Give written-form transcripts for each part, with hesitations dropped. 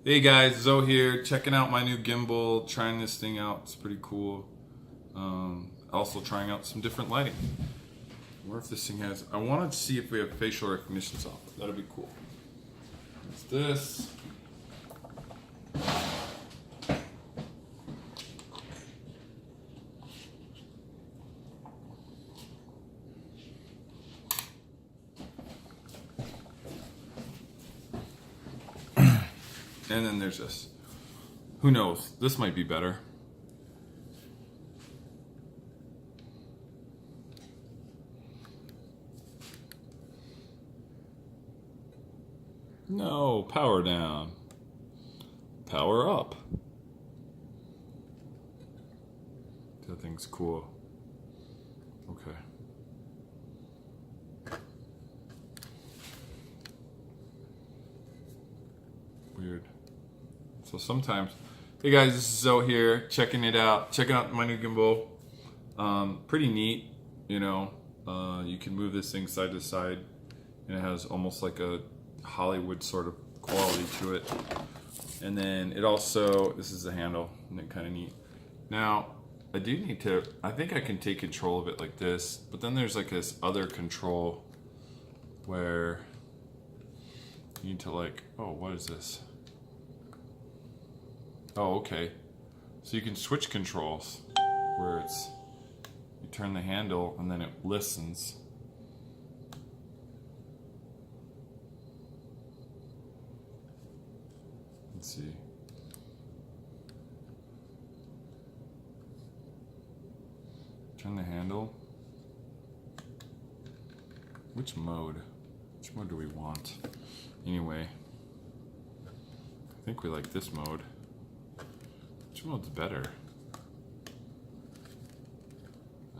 Hey guys, Zoe here, checking out my new gimbal, trying this thing out. It's pretty cool. Also trying out some different lighting. I wonder if this thing has, I wanted to see if we have facial recognition software. That'd be cool. What's this? And then there's this. Who knows? This might be better. No, power down. Power up. That thing's cool. Okay. Weird. So sometimes, hey guys, this is Zoe here, checking it out, checking out my new gimbal. Pretty neat, you know. You can move this thing side to side, and it has almost like a Hollywood sort of quality to it. And then it also, this is the handle, and it kind of neat. Now, I do need to, I think I can take control of it like this, but then there's like this other control where you need to like, oh, what is this? Oh, okay. So you can switch controls where it's, you turn the handle and then it listens. Let's see. Turn the handle. Which mode? Which mode do we want? Anyway, I think we like this mode. Which mode's better?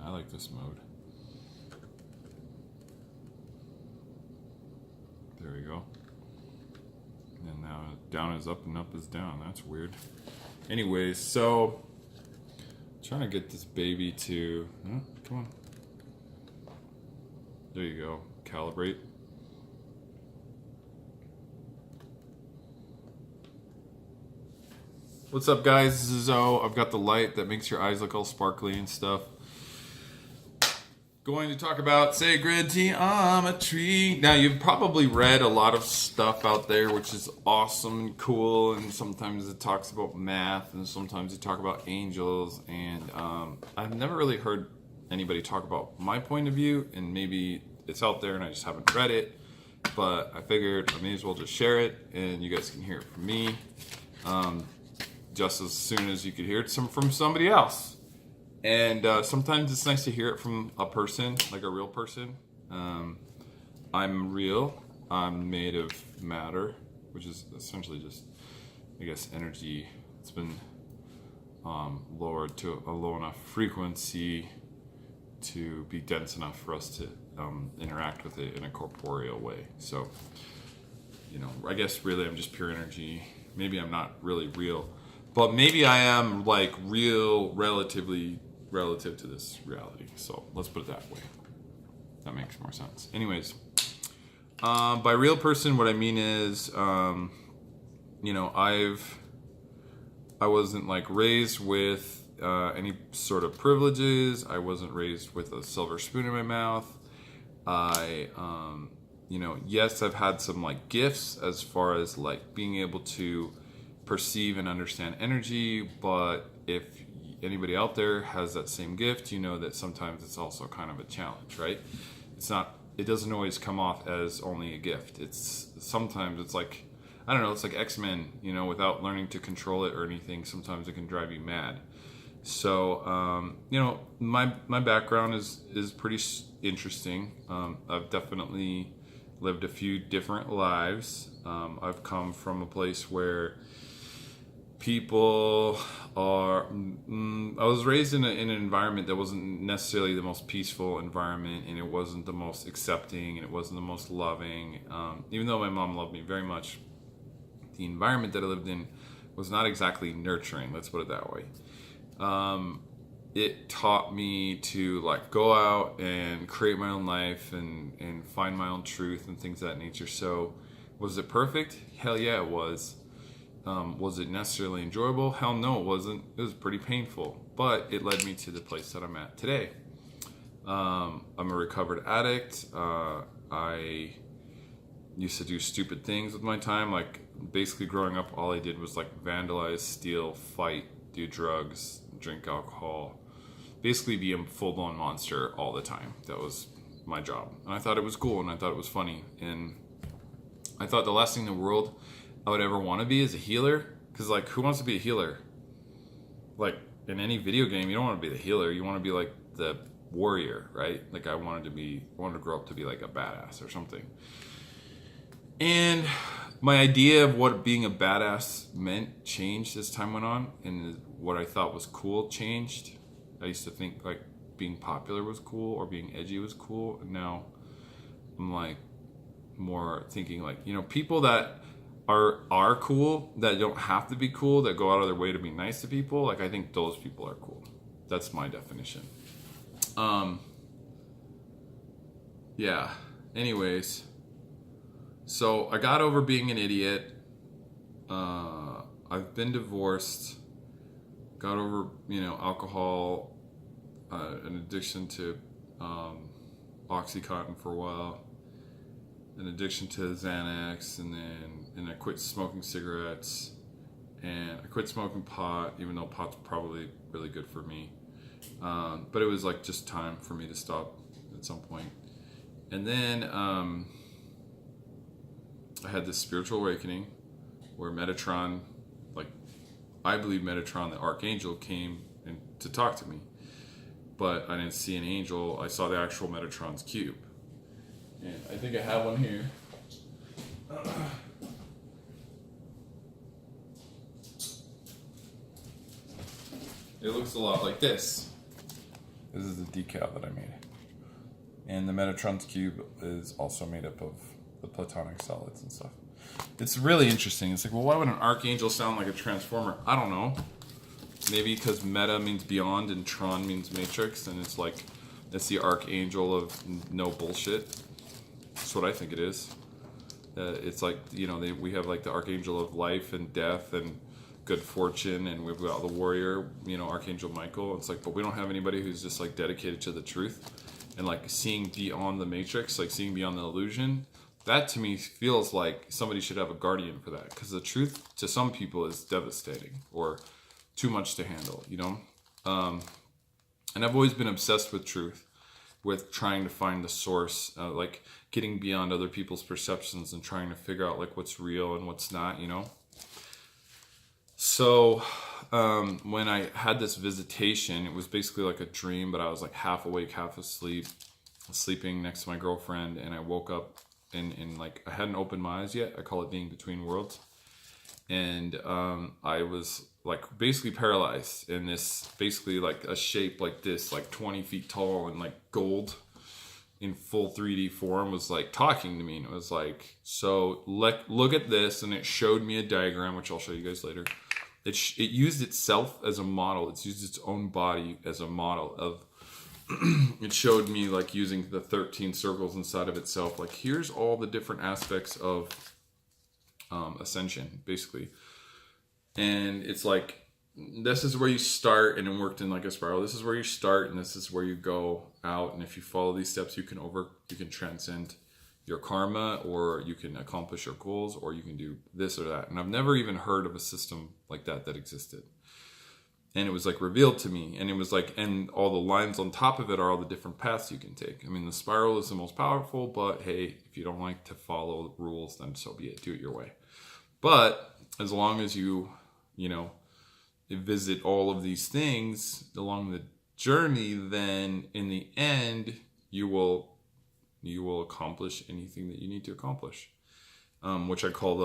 I like this mode. There we go. And now down is up and up is down. That's weird. Anyways, so trying to get this baby to, come on. There you go. Calibrate. What's up guys, this is Zoe. I've got the light that makes your eyes look all sparkly and stuff. Going to talk about sacred geometry. Now you've probably read a lot of stuff out there which is awesome and cool, and sometimes it talks about math and sometimes it talk about angels, and I've never really heard anybody talk about my point of view, and maybe it's out there and I just haven't read it, but I figured I may as well just share it and you guys can hear it from me. Just as soon as you could hear it from somebody else. And sometimes it's nice to hear it from a person, like a real person. I'm real. I'm made of matter, which is essentially just, I guess, energy. It's been lowered to a low enough frequency to be dense enough for us to interact with it in a corporeal way. So, you know, I guess really I'm just pure energy. Maybe I'm not really real. But maybe I am like real relative to this reality. So let's put it that way. That makes more sense. Anyways, by real person, what I mean is, you know, I wasn't like raised with any sort of privileges. I wasn't raised with a silver spoon in my mouth. You know, yes, I've had some like gifts as far as like being able to perceive and understand energy, but if anybody out there has that same gift, you know that sometimes it's also kind of a challenge, right? It doesn't always come off as only a gift. Sometimes it's like, I don't know, it's like X-Men, you know, without learning to control it or anything, sometimes it can drive you mad. So, you know, my background is pretty interesting. I've definitely lived a few different lives. I've come from a place where people are, I was raised in an environment that wasn't necessarily the most peaceful environment, and it wasn't the most accepting, and it wasn't the most loving. Even though my mom loved me very much, the environment that I lived in was not exactly nurturing, let's put it that way. It taught me to like go out and create my own life and find my own truth and things of that nature. So was it perfect? Hell yeah, it was. Was it necessarily enjoyable? Hell no, it wasn't. It was pretty painful, but it led me to the place that I'm at today. I'm a recovered addict. I used to do stupid things with my time. Like, basically growing up, all I did was like vandalize, steal, fight, do drugs, drink alcohol, basically be a full-blown monster all the time. That was my job. And I thought it was cool, and I thought it was funny. And I thought the last thing in the world I would ever want to be is a healer. Because, like, who wants to be a healer? Like, in any video game, you don't want to be the healer. You want to be like the warrior, right? Like, I wanted to grow up to be like a badass or something. And my idea of what being a badass meant changed as time went on, and what I thought was cool changed. I used to think like being popular was cool or being edgy was cool, and now I'm like more thinking like, you know, people that are cool, that don't have to be cool, that go out of their way to be nice to people, like I think those people are cool. That's my definition. Yeah. Anyways, so I got over being an idiot. I've been divorced. Got over, you know, alcohol, an addiction to Oxycontin for a while, an addiction to Xanax, and I quit smoking cigarettes, and I quit smoking pot, even though pot's probably really good for me. But it was like just time for me to stop at some point. And then I had this spiritual awakening where Metatron, like, I believe Metatron, the archangel, came in to talk to me. But I didn't see an angel. I saw the actual Metatron's cube. And I think I have one here. It looks a lot like this. This is the decal that I made. And the Metatron's cube is also made up of the platonic solids and stuff. It's really interesting. It's like, well, why would an archangel sound like a transformer? I don't know. Maybe because meta means beyond and tron means matrix, and it's like, it's the archangel of no bullshit. That's what I think it is. It's like, you know, we have like the archangel of life and death and good fortune, and we've got the warrior, you know, Archangel Michael. It's like, but we don't have anybody who's just like dedicated to the truth and like seeing beyond the matrix, like seeing beyond the illusion. That to me feels like somebody should have a guardian for that, because the truth to some people is devastating or too much to handle, you know? And I've always been obsessed with truth, with trying to find the source, like getting beyond other people's perceptions and trying to figure out like what's real and what's not, you know? So when I had this visitation, it was basically like a dream, but I was like half awake, half asleep, sleeping next to my girlfriend, and I woke up and like I hadn't opened my eyes yet. I call it being between worlds. And I was like basically paralyzed in this, basically like a shape like this, like 20 feet tall and like gold in full 3D form was like talking to me. And it was like, so look at this. And it showed me a diagram, which I'll show you guys later. It used itself as a model. It's used its own body as a model of, it showed me like using the 13 circles inside of itself. Like, here's all the different aspects of ascension, basically. And it's like, this is where you start, and it worked in like a spiral. This is where you start, and this is where you go out. And if you follow these steps, you can transcend your karma, or you can accomplish your goals, or you can do this or that. And I've never even heard of a system like that existed. And it was like revealed to me, and it was like, and all the lines on top of it are all the different paths you can take. I mean, the spiral is the most powerful, but hey, if you don't like to follow rules, then so be it. Do it your way. But as long as you know, visit all of these things along the journey, then in the end, you will accomplish anything that you need to accomplish, which I call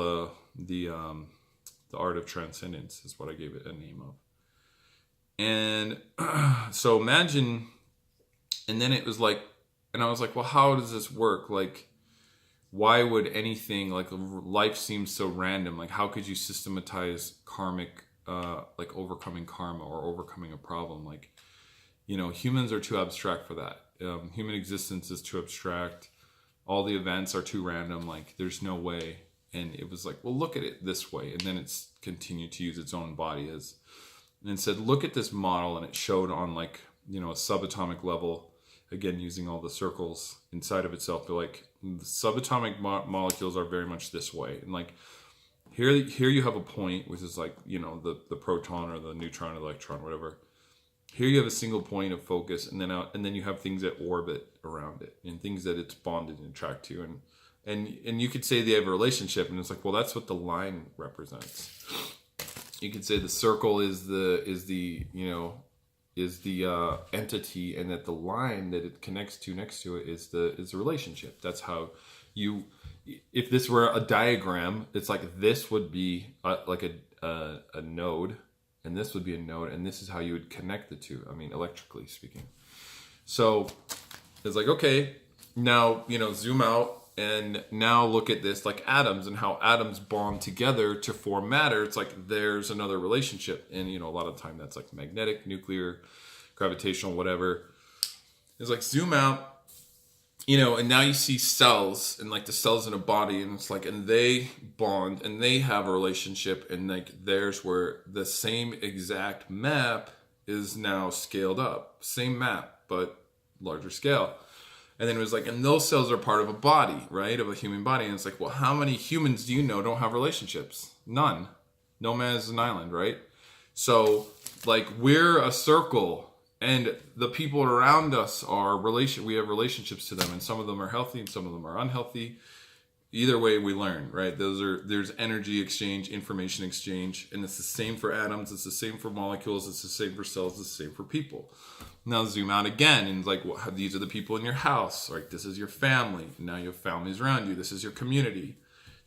the art of transcendence, is what I gave it a name of. And so imagine, and then it was like, and I was like, well, how does this work? Like, why would anything, like, life seems so random? Like, how could you systematize karmic, like overcoming karma or overcoming a problem? Like, you know, humans are too abstract for that. Human existence is too abstract. All the events are too random. Like, there's no way. And it was like, well, look at it this way. And then it's continued to use its own body as, and it said, look at this model. And it showed on like, a subatomic level, again, using all the circles inside of itself. But like the subatomic molecules are very much this way. And like here you have a point, which is like, the proton or the neutron, electron, whatever. Here you have a single point of focus, and then you have things that orbit around it and things that it's bonded and attract to. And you could say they have a relationship, and it's like, well, that's what the line represents. You could say the circle is the entity, and that the line that it connects to next to it is the relationship. That's how if this were a diagram, it's like this would be like a node, and this would be a node, and this is how you would connect the two. I mean, electrically speaking. So it's like, okay, now, zoom out. And now look at this, like atoms and how atoms bond together to form matter. It's like there's another relationship. And, a lot of the time that's like magnetic, nuclear, gravitational, whatever. It's like zoom out, and now you see cells and like the cells in a body. And it's like, and they bond and they have a relationship. And like there's where the same exact map is now scaled up. Same map, but larger scale. And then it was like, and those cells are part of a body, right? Of a human body. And it's like, well, how many humans do you know don't have relationships? None. No man is an island, right? So like we're a circle, and the people around us we have relationships to them, and some of them are healthy and some of them are unhealthy. Either way we learn, right? There's energy exchange, information exchange, and it's the same for atoms, it's the same for molecules, it's the same for cells, it's the same for people. Now zoom out again, and like, well, these are the people in your house, right? This is your family. Now you have families around you. This is your community.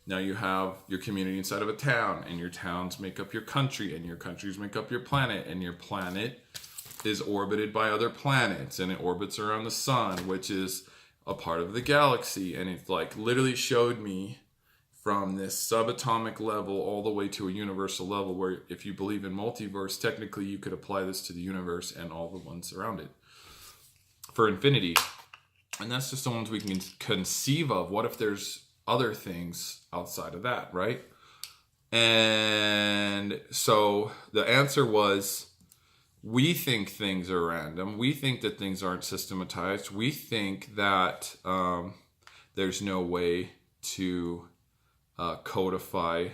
Now you have your community inside of a town, and your towns make up your country, and your countries make up your planet, and your planet is orbited by other planets, and it orbits around the sun, which is a part of the galaxy. And it like literally showed me from this subatomic level all the way to a universal level, where if you believe in multiverse, technically you could apply this to the universe and all the ones around it for infinity. And that's just the ones we can conceive of. What if there's other things outside of that, right? And so the answer was, we think things are random. We think that things aren't systematized. We think that there's no way to codify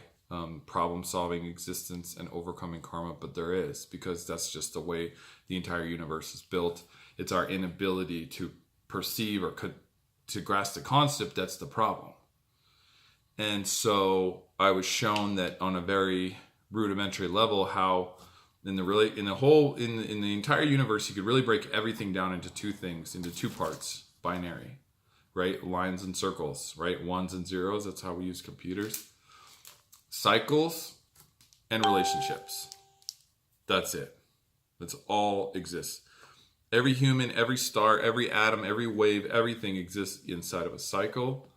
problem-solving existence and overcoming karma, but there is, because that's just the way the entire universe is built. It's our inability to perceive or to grasp the concept that's the problem. And so I was shown that on a very rudimentary level how in the entire universe you could really break everything down into two parts, binary, right? Lines and circles, right? Ones and zeros, that's how we use computers. Cycles and relationships. That's it. That's all exists. Every human, every star, every atom, every wave, everything exists inside of a cycle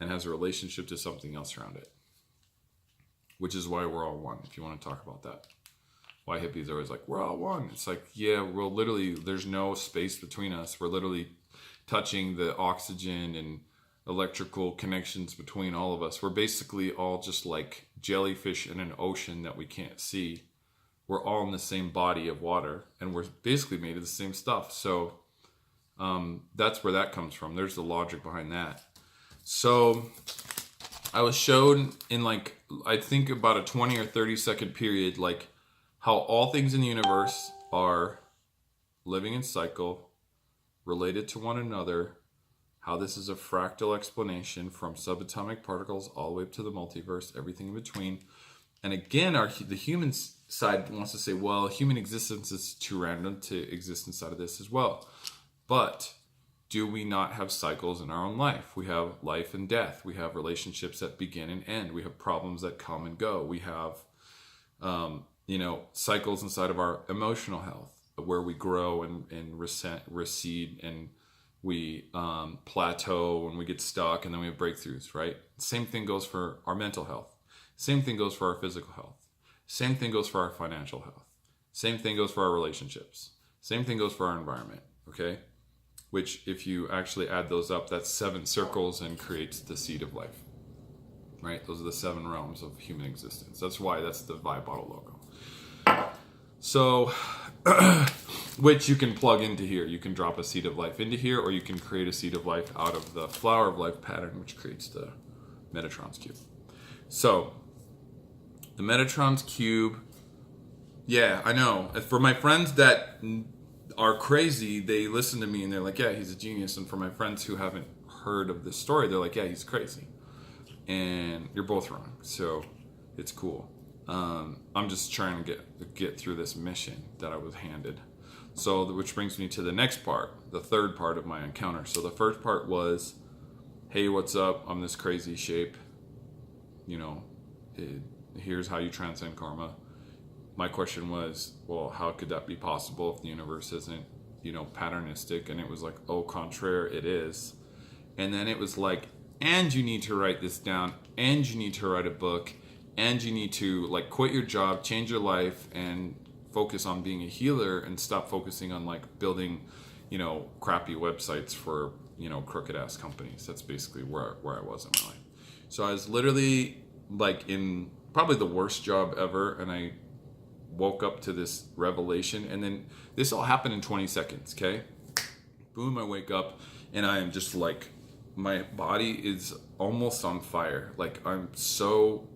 and has a relationship to something else around it. Which is why we're all one, if you want to talk about that. Why hippies are always like, we're all one. It's like, yeah, we're literally, there's no space between us. We're literally touching the oxygen and electrical connections between all of us. We're basically all just like jellyfish in an ocean that we can't see. We're all in the same body of water, and we're basically made of the same stuff. So that's where that comes from. There's the logic behind that. So I was shown in like, I think about a 20 or 30 second period, like how all things in the universe are living in cycle, related to one another, how this is a fractal explanation from subatomic particles all the way up to the multiverse, everything in between. And again, the human side wants to say, well, human existence is too random to exist inside of this as well. But do we not have cycles in our own life? We have life and death. We have relationships that begin and end. We have problems that come and go. We have, cycles inside of our emotional health, where we grow and recede, and we plateau and we get stuck, and then we have breakthroughs, right? Same thing goes for our mental health. Same thing goes for our physical health. Same thing goes for our financial health. Same thing goes for our relationships. Same thing goes for our environment, okay? Which, if you actually add those up, that's 7 circles and creates the seed of life. right? Those are the 7 realms of human existence. That's why that's the vibe bottle logo. So, which you can plug into here. You can drop a seed of life into here, or you can create a seed of life out of the flower of life pattern, which creates the Metatron's cube. So, the Metatron's cube, yeah, I know. For my friends that are crazy, they listen to me and they're like, yeah, he's a genius. And for my friends who haven't heard of this story, they're like, yeah, he's crazy. And you're both wrong. So, it's cool. I'm just trying to get through this mission that I was handed. So, which brings me to the next part, the third part of my encounter. So the first part was, hey, what's up? I'm this crazy shape. Here's how you transcend karma. My question was, well, how could that be possible if the universe isn't, patternistic? And it was like, au contraire, it is. And then it was like, and you need to write this down, and you need to write a book, and you need to quit your job, change your life, and focus on being a healer, and stop focusing on building, crappy websites for, crooked ass companies. That's basically where I was in my life. So I was literally in probably the worst job ever, and I woke up to this revelation, and then this all happened in 20 seconds. Okay, boom, I wake up, and I am just my body is almost on fire. I'm so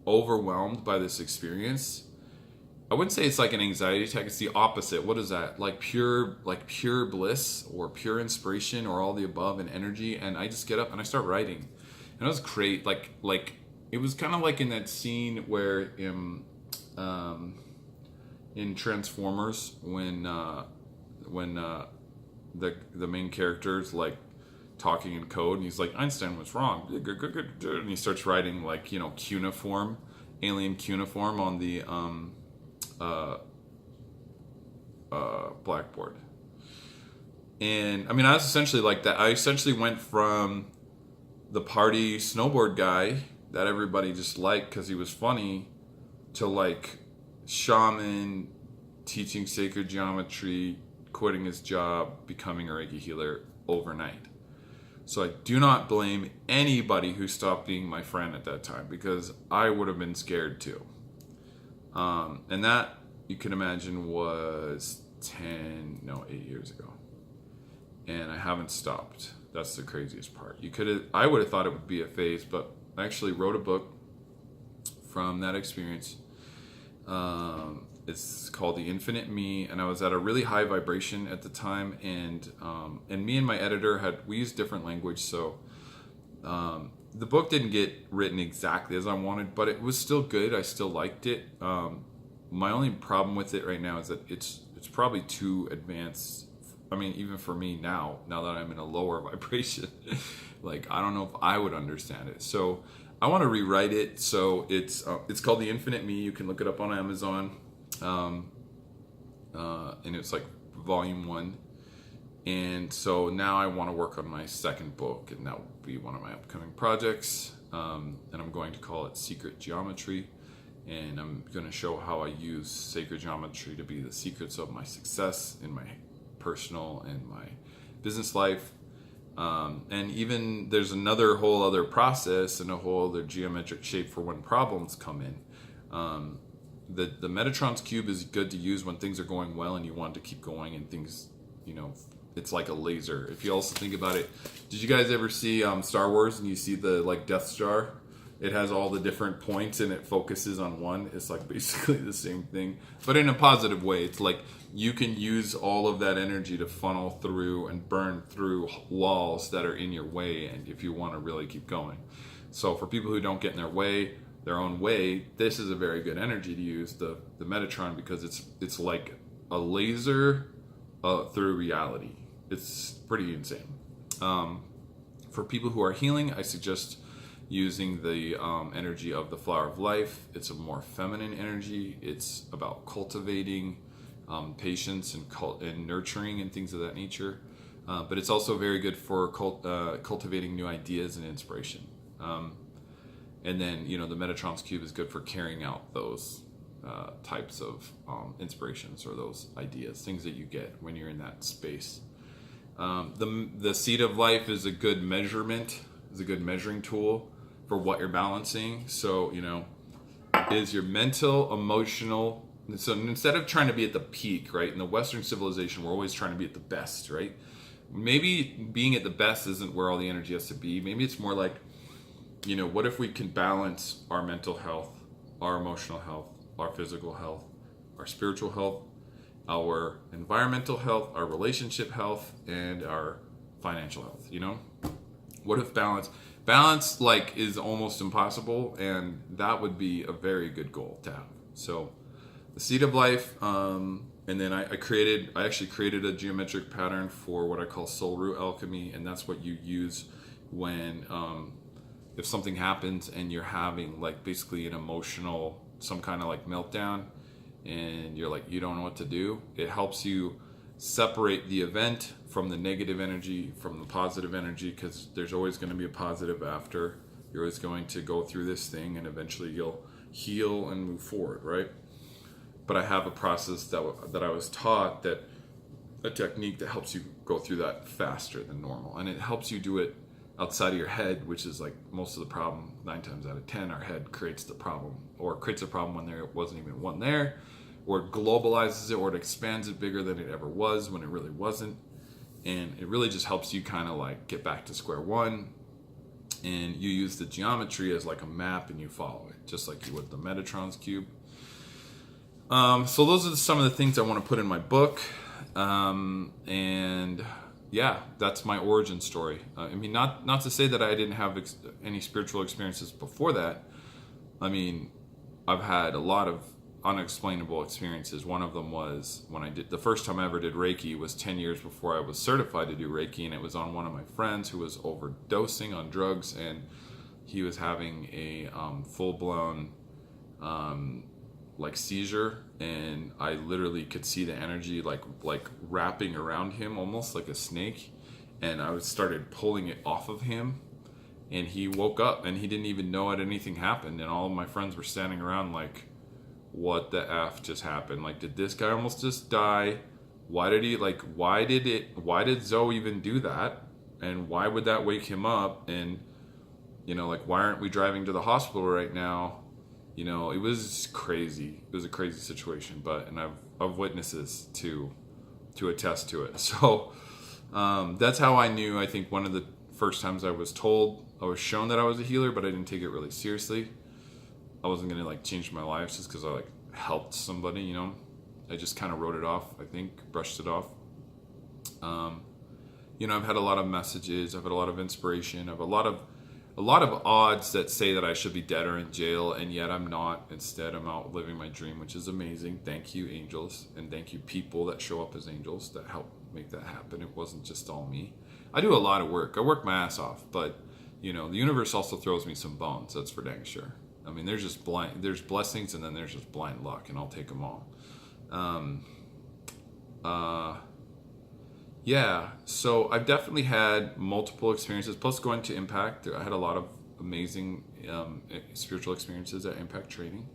overwhelmed by this experience. I wouldn't say it's an anxiety attack. It's the opposite. What is that? Pure bliss or pure inspiration or all the above and energy. And I just get up and I start writing. And it was great. It was kind of in that scene where in Transformers when the main character's talking in code, and he's like, Einstein was wrong, and he starts writing cuneiform, alien cuneiform on the blackboard. And I mean, I was essentially like that. I essentially went from the party snowboard guy that everybody just liked because he was funny to shaman, teaching sacred geometry, quitting his job, becoming a Reiki healer overnight. So I do not blame anybody who stopped being my friend at that time, because I would have been scared too. And that, you can imagine, was 8 years ago. And I haven't stopped. That's the craziest part. I would have thought it would be a phase, but I actually wrote a book from that experience. It's called The Infinite Me, and I was at a really high vibration at the time, and me and my editor we used different language, so the book didn't get written exactly as I wanted, but it was still good. I still liked it. My only problem with it right now is that it's probably too advanced. I mean, even for me now that I'm in a lower vibration, I don't know if I would understand it. So I want to rewrite it. So it's called The Infinite Me. You can look it up on Amazon. And it's volume 1. And so now I want to work on my second book, and that will be one of my upcoming projects. And I'm going to call it Secret Geometry. And I'm going to show how I use sacred geometry to be the secrets of my success in my personal and my business life. And even there's whole other process and a whole other geometric shape for when problems come in. The Metatron's cube is good to use when things are going well and you want to keep going, and things, it's like a laser. If you also think about it, did you guys ever see Star Wars, and you see the Death Star? It has all the different points and it focuses on one. It's basically the same thing, but in a positive way. It's you can use all of that energy to funnel through and burn through walls that are in your way, and if you want to really keep going. So for people who don't get in their own way, this is a very good energy to use, the Metatron, because it's like a laser through reality. It's pretty insane. For people who are healing, I suggest using the energy of the flower of life. It's a more feminine energy. It's about cultivating patience and nurturing and things of that nature. But it's also very good for cultivating new ideas and inspiration. And then, the Metatron's cube is good for carrying out those types of inspirations or those ideas, things that you get when you're in that space. The seed of life is a good measuring tool for what you're balancing. So, is your mental, emotional. So instead of trying to be at the peak, right? In the Western civilization, we're always trying to be at the best, right? Maybe being at the best isn't where all the energy has to be. Maybe it's more like, what if we can balance our mental health, our emotional health, our physical health, our spiritual health, our environmental health, our relationship health, and our financial health, What if balance like is almost impossible, and that would be a very good goal to have. So the seed of life, and then I actually created a geometric pattern for what I call soul root alchemy, and that's what you use when if something happens and you're having like basically an emotional, some kind of like meltdown, and you're like, you don't know what to do. It helps you separate the event from the negative energy, from the positive energy, because there's always going to be a positive after. You're always going to go through this thing, and eventually you'll heal and move forward, right? But I have a process that I was taught, that a technique that helps you go through that faster than normal, and it helps you do it outside of your head, which is like most of the problem. 9 times out of 10, our head creates the problem, or creates a problem when there wasn't even one there, or it globalizes it, or it expands it bigger than it ever was when it really wasn't. And it really just helps you kind of like get back to square one, and you use the geometry as like a map, and you follow it just like you would the Metatrons cube. So those are some of the things I want to put in my book, and yeah, that's my origin story. I mean, not to say that I didn't have any spiritual experiences before that. I mean, I've had a lot of unexplainable experiences. One of them was when the first time I ever did Reiki was 10 years before I was certified to do Reiki, and it was on one of my friends who was overdosing on drugs, and he was having a full-blown like seizure, and I literally could see the energy like wrapping around him almost like a snake, and I started pulling it off of him, and he woke up and he didn't even know anything happened, and all of my friends were standing around like, what the F just happened? Like, did this guy almost just die? Why did Zoe even do that? And why would that wake him up? And like, why aren't we driving to the hospital right now? It was crazy. It was a crazy situation, and I've witnesses to attest to it. So that's how I knew. I think one of the first times I was shown that I was a healer, but I didn't take it really seriously. I wasn't gonna like change my life just because I like helped somebody. I just kind of wrote it off. I think brushed it off. I've had a lot of messages. I've had a lot of inspiration. I've a lot of odds that say that I should be dead or in jail, and yet I'm not. Instead, I'm out living my dream, which is amazing. Thank you, angels, and thank you, people that show up as angels that help make that happen. It wasn't just all me. I do a lot of work. I work my ass off, but the universe also throws me some bones. That's for dang sure. I mean, there's blessings, and then there's just blind luck, and I'll take them all. Yeah, so I've definitely had multiple experiences, plus going to Impact. I had a lot of amazing spiritual experiences at Impact training.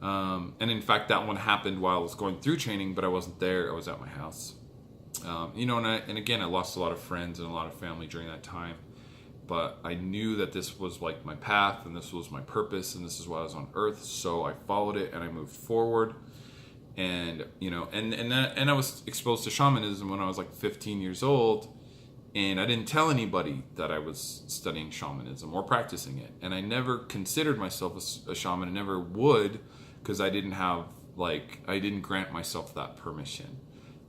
And in fact, that one happened while I was going through training, but I wasn't there. I was at my house. And again, I lost a lot of friends and a lot of family during that time. But I knew that this was like my path, and this was my purpose, and this is why I was on Earth. So I followed it, and I moved forward. And and I was exposed to shamanism when I was like 15 years old, and I didn't tell anybody that I was studying shamanism or practicing it. And I never considered myself a shaman, and never would, because I didn't grant myself that permission.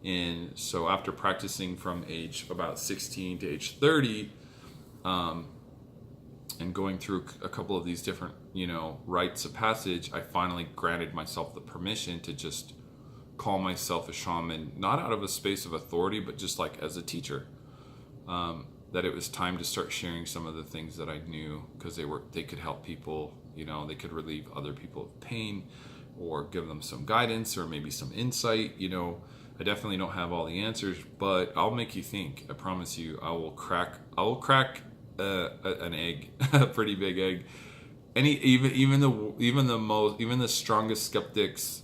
And so after practicing from age about 16 to age 30, and going through a couple of these different, rites of passage, I finally granted myself the permission to just call myself a shaman, not out of a space of authority, but just like as a teacher. That it was time to start sharing some of the things that I knew, because they could help people, they could relieve other people of pain, or give them some guidance, or maybe some insight. I definitely don't have all the answers, but I'll make you think. I promise you, I will crack an egg, a pretty big egg. Even the strongest skeptics,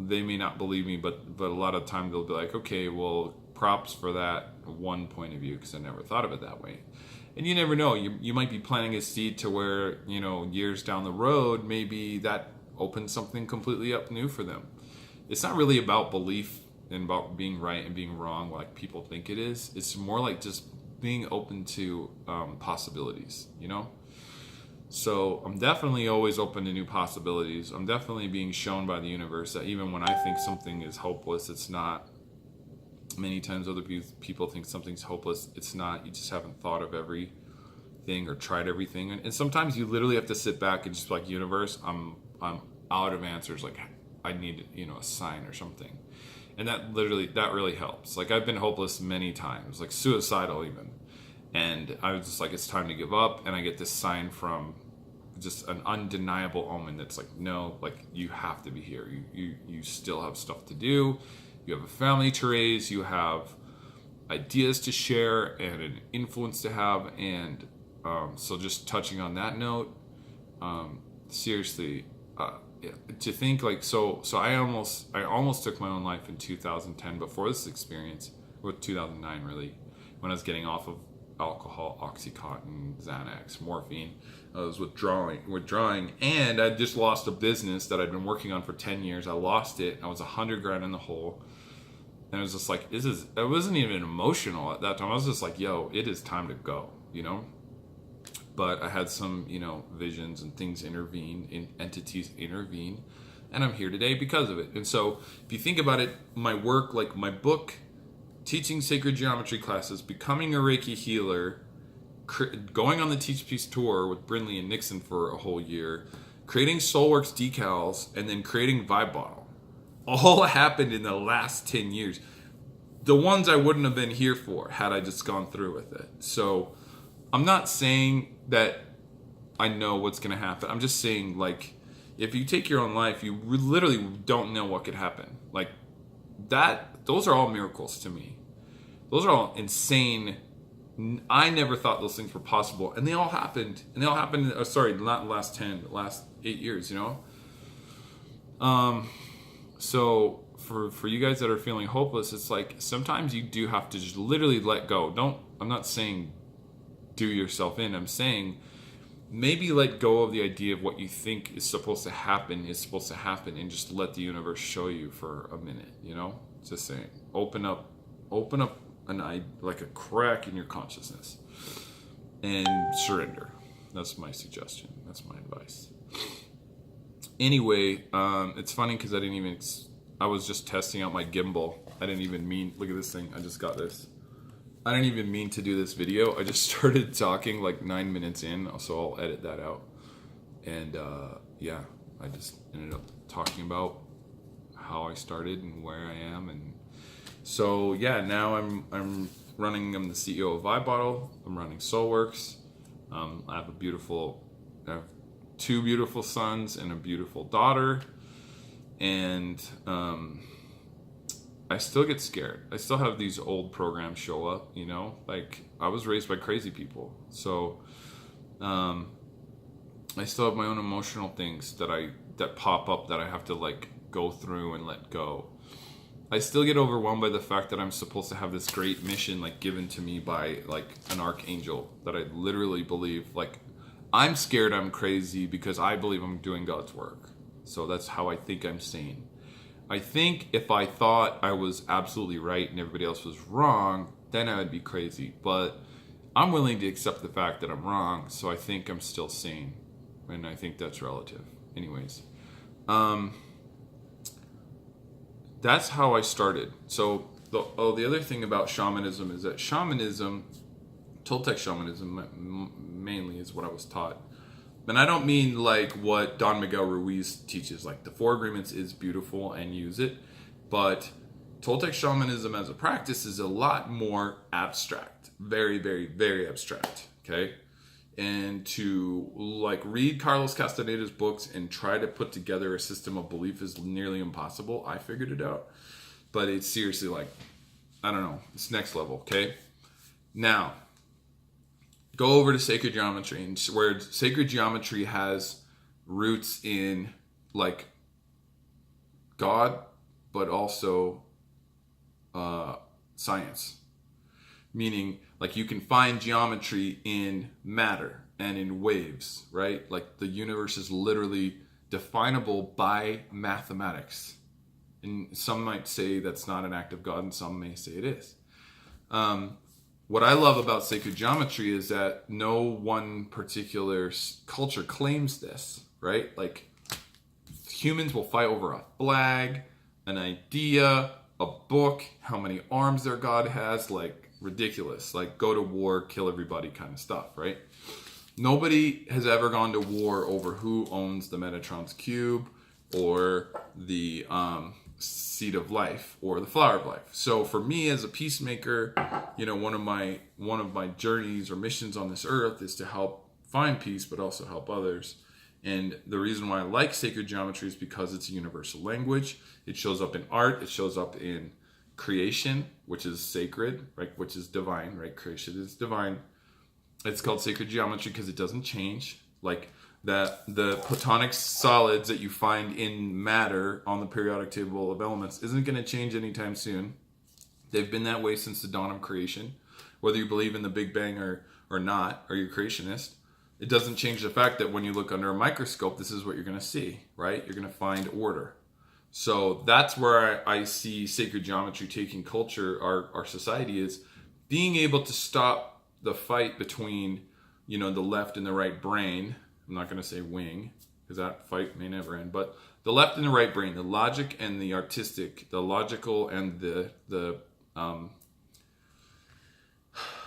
they may not believe me, but a lot of time they'll be like, okay, well, props for that one point of view, because I never thought of it that way. And you never know. You might be planting a seed to where, years down the road, maybe that opens something completely up new for them. It's not really about belief and about being right and being wrong like people think it is. It's more like just being open to possibilities, So I'm definitely always open to new possibilities. I'm definitely being shown by the universe that even when I think something is hopeless, it's not. Many times other people think something's hopeless. It's not. You just haven't thought of everything or tried everything. And sometimes you literally have to sit back and just be like, universe, I'm out of answers. Like, I need, a sign or something. And that really helps. Like, I've been hopeless many times, like suicidal even. And I was just like, it's time to give up. And I get this sign from just an undeniable omen that's like, no, like, you have to be here. You still have stuff to do. You have a family to raise. You have ideas to share and an influence to have. And so just touching on that note, seriously, to think like, so I almost took my own life in 2010 before this experience, with 2009 really, when I was getting off of alcohol, Oxycontin, Xanax, morphine. I was withdrawing, and I just lost a business that I'd been working on for 10 years. I lost it. I was $100,000 in the hole. And it was just like, I wasn't even emotional at that time. I was just like, yo, it is time to go, But I had some, visions and things entities intervene, and I'm here today because of it. And so if you think about it, my work, like my book, teaching sacred geometry classes, becoming a Reiki healer, going on the Teach Peace tour with Brindley and Nixon for a whole year, creating Soulworks decals, and then creating Vibe Bottle. All happened in the last 10 years. The ones I wouldn't have been here for had I just gone through with it. So I'm not saying that I know what's going to happen. I'm just saying, like, if you take your own life, you literally don't know what could happen. Like, those are all miracles to me. Those are all insane. I never thought those things were possible. And they all happened. And they all happened, not the last 10, the last 8 years, So for you guys that are feeling hopeless, it's like sometimes you do have to just literally let go. I'm not saying do yourself in. I'm saying maybe let go of the idea of what you think is supposed to happen and just let the universe show you for a minute, Just saying, open up an eye, like a crack in your consciousness, and surrender. That's my suggestion. That's my advice. Anyway, it's funny because I was just testing out my gimbal. I didn't even mean, look at this thing, I just got this. I didn't even mean to do this video. I just started talking like 9 minutes in, so I'll edit that out. And I just ended up talking about how I started and where I am. And so now I'm running, I'm the CEO of Vibe Bottle. I'm running Soulworks. I have two beautiful sons and a beautiful daughter, and I still get scared. I still have these old programs show up, like I was raised by crazy people, so I still have my own emotional things that pop up that I have to like go through and let go. I still get overwhelmed by the fact that I'm supposed to have this great mission like given to me by like an archangel that I literally believe, like, I'm scared I'm crazy because I believe I'm doing God's work. So that's how I think I'm sane. I think if I thought I was absolutely right and everybody else was wrong, then I would be crazy. But I'm willing to accept the fact that I'm wrong, so I think I'm still sane. And I think that's relative. Anyways. That's how I started. So the other thing about shamanism is that Toltec shamanism mainly is what I was taught. And I don't mean like what Don Miguel Ruiz teaches, like the Four Agreements is beautiful and use it, but Toltec shamanism as a practice is a lot more abstract, very, very, very abstract, okay? And to like read Carlos Castaneda's books and try to put together a system of belief is nearly impossible. I figured it out, but it's seriously like, I don't know, it's next level, okay? Now, go over to sacred geometry, and where sacred geometry has roots in like God, but also science. Meaning Like you can find geometry in matter and in waves, right? Like the universe is literally definable by mathematics. And some might say that's not an act of God, and some may say it is. What I love about sacred geometry is that no one particular culture claims this, right? Like humans will fight over a flag, an idea, a book, how many arms their god has, like ridiculous, like go to war, kill everybody kind of stuff, right? Nobody has ever gone to war over who owns the Metatron's cube or the seed of life or the flower of life. So for me as a peacemaker, you know, one of my journeys or missions on this earth is to help find peace, but also help others. And the reason why I like sacred geometry is because it's a universal language. It shows up in art. It shows up in creation, which is sacred, right? Which is divine, right? Creation is divine. It's called sacred geometry because it doesn't change. Like that, the platonic solids that you find in matter on the periodic table of elements isn't going to change anytime soon. They've been that way since the dawn of creation. Whether you believe in the Big Bang or not, or you're a creationist, it doesn't change the fact that when you look under a microscope, this is what you're going to see, right? You're going to find order. So that's where I see sacred geometry taking culture, our society, is being able to stop the fight between, you know, the left and the right brain. I'm not going to say wing, because that fight may never end, but the left and the right brain, the logic and the artistic, the logical and the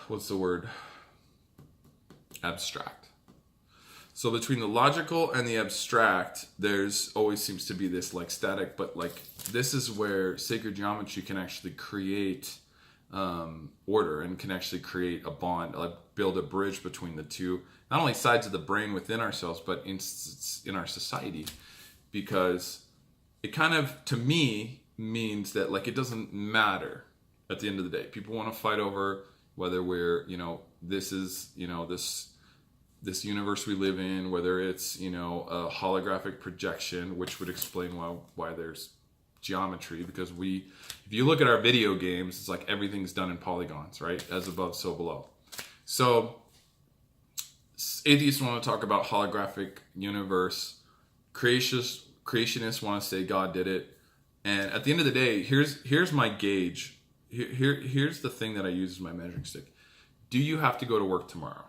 what's the word? Abstract. So between the logical and the abstract, there's always seems to be this like static, but like this is where sacred geometry can actually create order and can actually create a bond, like build a bridge between the two, not only sides of the brain within ourselves, but in our society, because it kind of, to me, means that like it doesn't matter at the end of the day. People want to fight over whether we're, you know, this is, you know, this universe we live in, whether it's, you know, a holographic projection, which would explain why there's geometry, because if you look at our video games, it's like everything's done in polygons, right? As above, so below. So atheists want to talk about holographic universe. Creationists want to say God did it. And at the end of the day, here's my gauge. Here's the thing that I use as my measuring stick. Do you have to go to work tomorrow?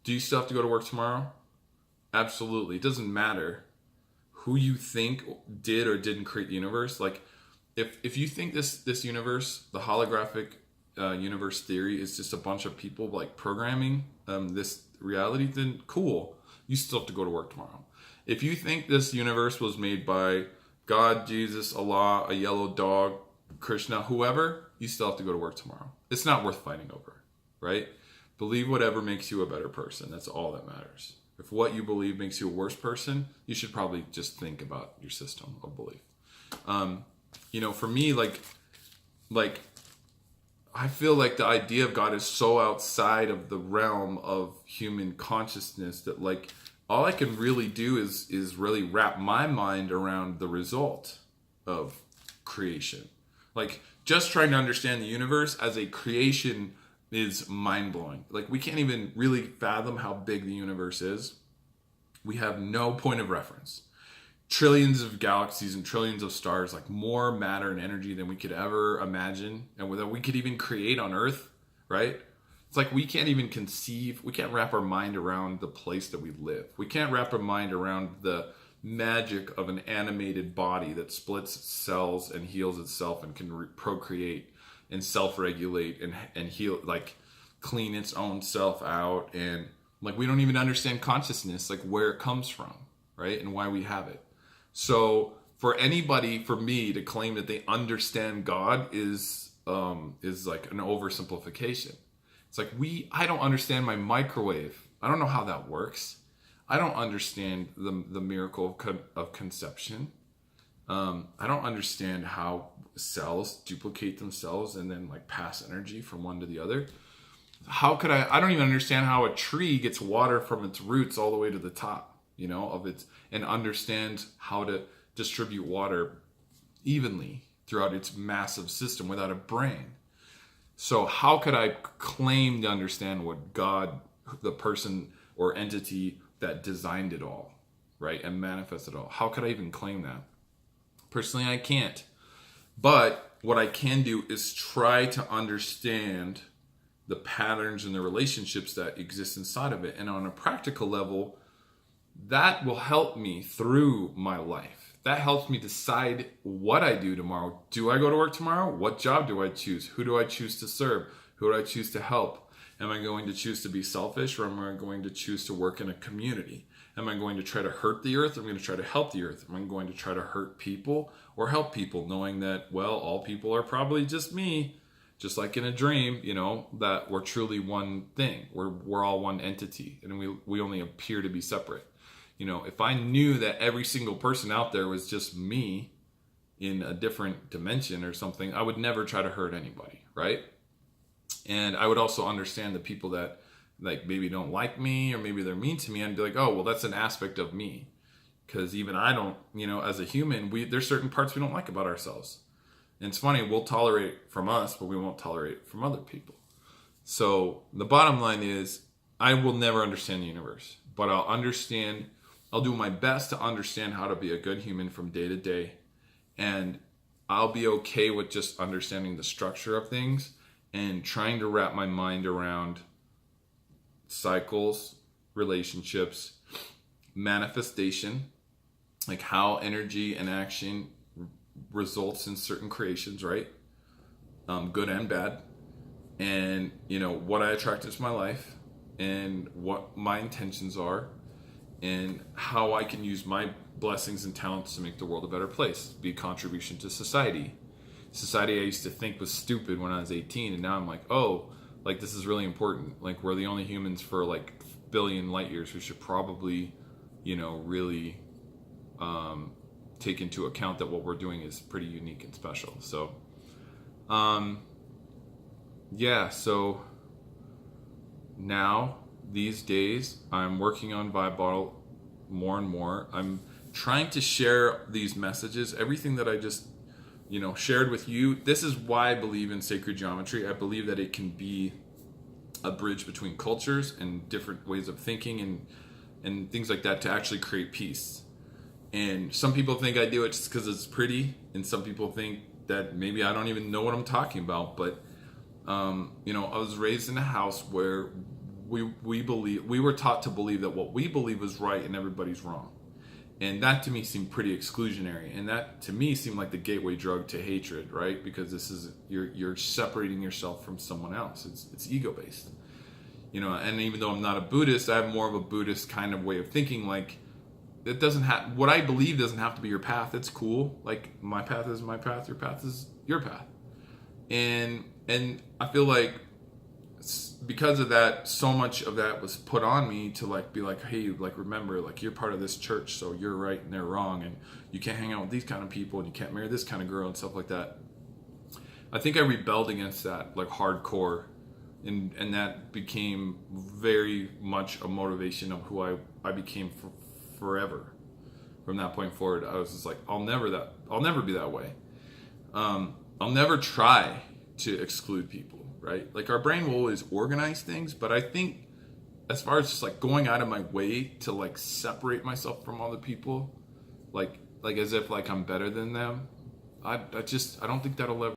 Do you still have to go to work tomorrow? Absolutely. It doesn't matter who you think did or didn't create the universe. Like, if you think this universe, the holographic universe theory, is just a bunch of people like programming this reality, then cool. You still have to go to work tomorrow. If you think this universe was made by God, Jesus, Allah, a yellow dog, Krishna, whoever, you still have to go to work tomorrow. It's not worth fighting over, right? Believe whatever makes you a better person. That's all that matters. If what you believe makes you a worse person, you should probably just think about your system of belief. You know, for me, like I feel like the idea of God is so outside of the realm of human consciousness that like all I can really do is really wrap my mind around the result of creation. Like just trying to understand the universe as a creation is mind-blowing. Like we can't even really fathom how big the universe is. We have no point of reference. Trillions of galaxies and trillions of stars, like more matter and energy than we could ever imagine and that we could even create on Earth, right? It's like we can't even conceive, we can't wrap our mind around the place that we live. We can't wrap our mind around the magic of an animated body that splits cells and heals itself and can procreate and self-regulate and heal, like clean its own self out. And like we don't even understand consciousness, like where it comes from, right? And why we have it. So for anybody, for me to claim that they understand God is like an oversimplification. It's like I don't understand my microwave. I don't know how that works. I don't understand the miracle of conception. I don't understand how cells duplicate themselves and then like pass energy from one to the other. How could I don't even understand how a tree gets water from its roots all the way to the top, you know, of its, and understands how to distribute water evenly throughout its massive system without a brain. So how could I claim to understand what God, the person or entity that designed it all, right, and manifested it all? How could I even claim that? Personally, I can't. But what I can do is try to understand the patterns and the relationships that exist inside of it. And on a practical level, that will help me through my life. That helps me decide what I do tomorrow. Do I go to work tomorrow? What job do I choose? Who do I choose to serve? Who do I choose to help? Am I going to choose to be selfish, or am I going to choose to work in a community? Am I going to try to hurt the earth? Or am I going to try to help the earth? Am I going to try to hurt people or help people, knowing that, well, all people are probably just me, just like in a dream, that we're truly one thing. We're all one entity, and we only appear to be separate. If I knew that every single person out there was just me in a different dimension or something, I would never try to hurt anybody, right? And I would also understand the people that like maybe don't like me, or maybe they're mean to me, and be like, oh, well, that's an aspect of me. Because even I don't, as a human, there's certain parts we don't like about ourselves. And it's funny, we'll tolerate from us, but we won't tolerate from other people. So the bottom line is, I will never understand the universe, but I'll do my best to understand how to be a good human from day to day. And I'll be okay with just understanding the structure of things and trying to wrap my mind around cycles, relationships, manifestation, like how energy and action results in certain creations, right? Good and bad. And, what I attract into my life, and what my intentions are, and how I can use my blessings and talents to make the world a better place, be a contribution to society. Society I used to think was stupid when I was 18, and now I'm like, oh, like this is really important. Like we're the only humans for like billion light years. We should probably, really take into account that what we're doing is pretty unique and special. So, so now these days I'm working on Vibe Bottle more and more. I'm trying to share these messages, everything that I just shared with you. This is why I believe in sacred geometry. I believe that it can be a bridge between cultures and different ways of thinking and things like that to actually create peace. And some people think I do it just because it's pretty, and some people think that maybe I don't even know what I'm talking about. But I was raised in a house where we were taught to believe that what we believe is right and everybody's wrong. And that to me seemed pretty exclusionary. And that to me seemed like the gateway drug to hatred, right? Because this is, you're separating yourself from someone else. It's ego-based. And even though I'm not a Buddhist, I have more of a Buddhist kind of way of thinking. Like, it doesn't have, what I believe doesn't have to be your path. It's cool. Like, my path is my path, your path is your path. And I feel like because of that, so much of that was put on me to like be like, hey, like remember, like you're part of this church, so you're right and they're wrong, and you can't hang out with these kind of people, and you can't marry this kind of girl and stuff like that. I think I rebelled against that like hardcore, and that became very much a motivation of who I became forever. From that point forward, I was just like, I'll never be that way. I'll never try to exclude people. Right? Like our brain will always organize things, but I think as far as just like going out of my way to like separate myself from other people, like as if like I'm better than them, I don't think that'll ever